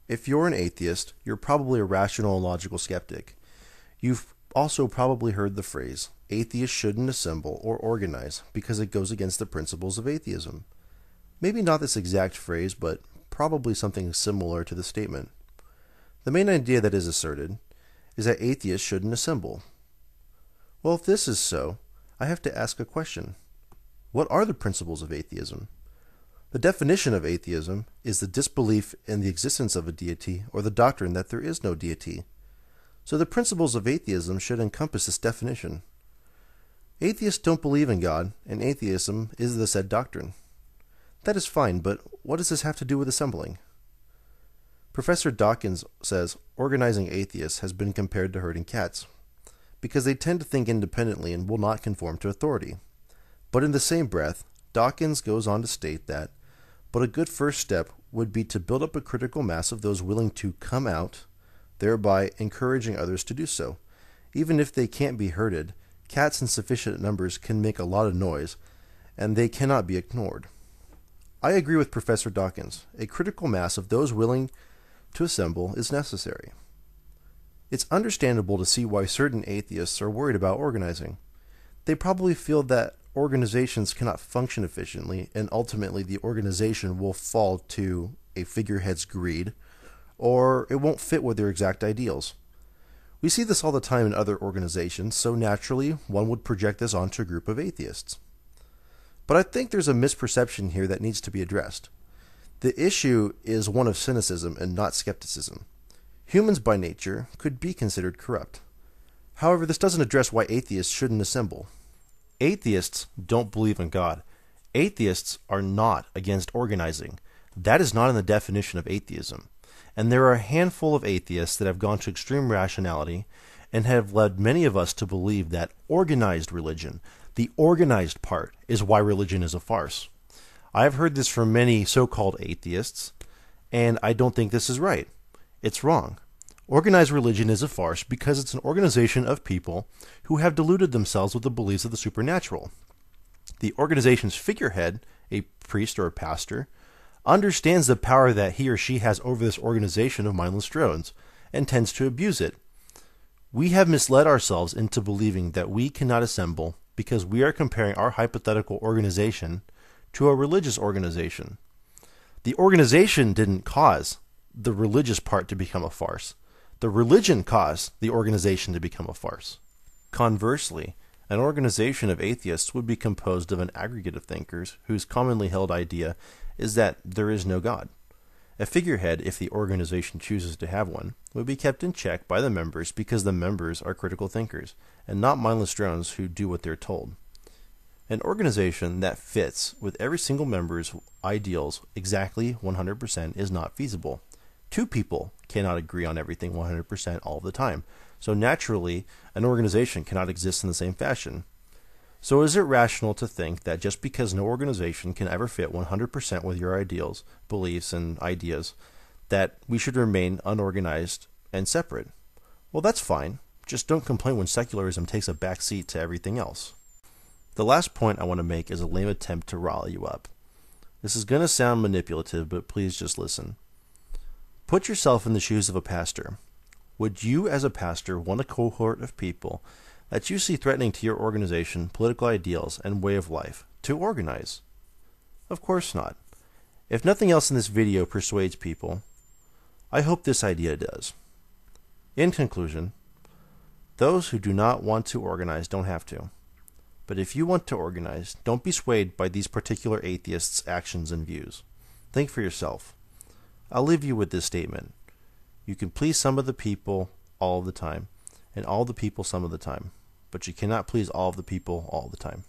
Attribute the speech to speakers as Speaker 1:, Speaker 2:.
Speaker 1: If you're an atheist, you're probably a rational and logical skeptic. You've also probably heard the phrase, atheists shouldn't assemble or organize because it goes against the principles of atheism. Maybe not this exact phrase, but probably something similar to the statement. The main idea that is asserted is that atheists shouldn't assemble. Well, if this is so, I have to ask a question. What are the principles of atheism? The definition of atheism is the disbelief in the existence of a deity or the doctrine that there is no deity. So the principles of atheism should encompass this definition. Atheists don't believe in God, and atheism is the said doctrine. That is fine, but what does this have to do with assembling? Professor Dawkins says organizing atheists has been compared to herding cats, because they tend to think independently and will not conform to authority. But in the same breath, Dawkins goes on to state that, but a good first step would be to build up a critical mass of those willing to come out, thereby encouraging others to do so. Even if they can't be herded, cats in sufficient numbers can make a lot of noise, and they cannot be ignored. I agree with Professor Dawkins. A critical mass of those willing to assemble is necessary. It's understandable to see why certain atheists are worried about organizing. They probably feel that organizations cannot function efficiently, and ultimately the organization will fall to a figurehead's greed, or it won't fit with their exact ideals. We see this all the time in other organizations, so naturally one would project this onto a group of atheists. But I think there's a misperception here that needs to be addressed. The issue is one of cynicism and not skepticism. Humans by nature could be considered corrupt. However, this doesn't address why atheists shouldn't assemble. Atheists don't believe in God. Atheists are not against organizing. That is not in the definition of atheism. And there are a handful of atheists that have gone to extreme rationality and have led many of us to believe that organized religion, the organized part, is why religion is a farce. I have heard this from many so-called atheists, and I don't think this is right. It's wrong. Organized religion is a farce because it's an organization of people who have deluded themselves with the beliefs of the supernatural. The organization's figurehead, a priest or a pastor, understands the power that he or she has over this organization of mindless drones and tends to abuse it. We have misled ourselves into believing that we cannot assemble because we are comparing our hypothetical organization to a religious organization. The organization didn't cause the religious part to become a farce. The religion caused the organization to become a farce. Conversely, an organization of atheists would be composed of an aggregate of thinkers whose commonly held idea is that there is no God. A figurehead, if the organization chooses to have one, would be kept in check by the members because the members are critical thinkers, and not mindless drones who do what they're told. An organization that fits with every single member's ideals exactly 100% is not feasible. Two people cannot agree on everything 100% all the time, so naturally, an organization cannot exist in the same fashion. So is it rational to think that just because no organization can ever fit 100% with your ideals, beliefs, and ideas, that we should remain unorganized and separate? Well, that's fine. Just don't complain when secularism takes a back seat to everything else. The last point I want to make is a lame attempt to rile you up. This is going to sound manipulative, but please just listen. Put yourself in the shoes of a pastor. Would you, as a pastor, want a cohort of people that you see threatening to your organization, political ideals, and way of life to organize? Of course not. If nothing else in this video persuades people, I hope this idea does. In conclusion, those who do not want to organize don't have to. But if you want to organize, don't be swayed by these particular atheists' actions and views. Think for yourself. I'll leave you with this statement. You can please some of the people all of the time, and all the people some of the time, but you cannot please all of the people all the time.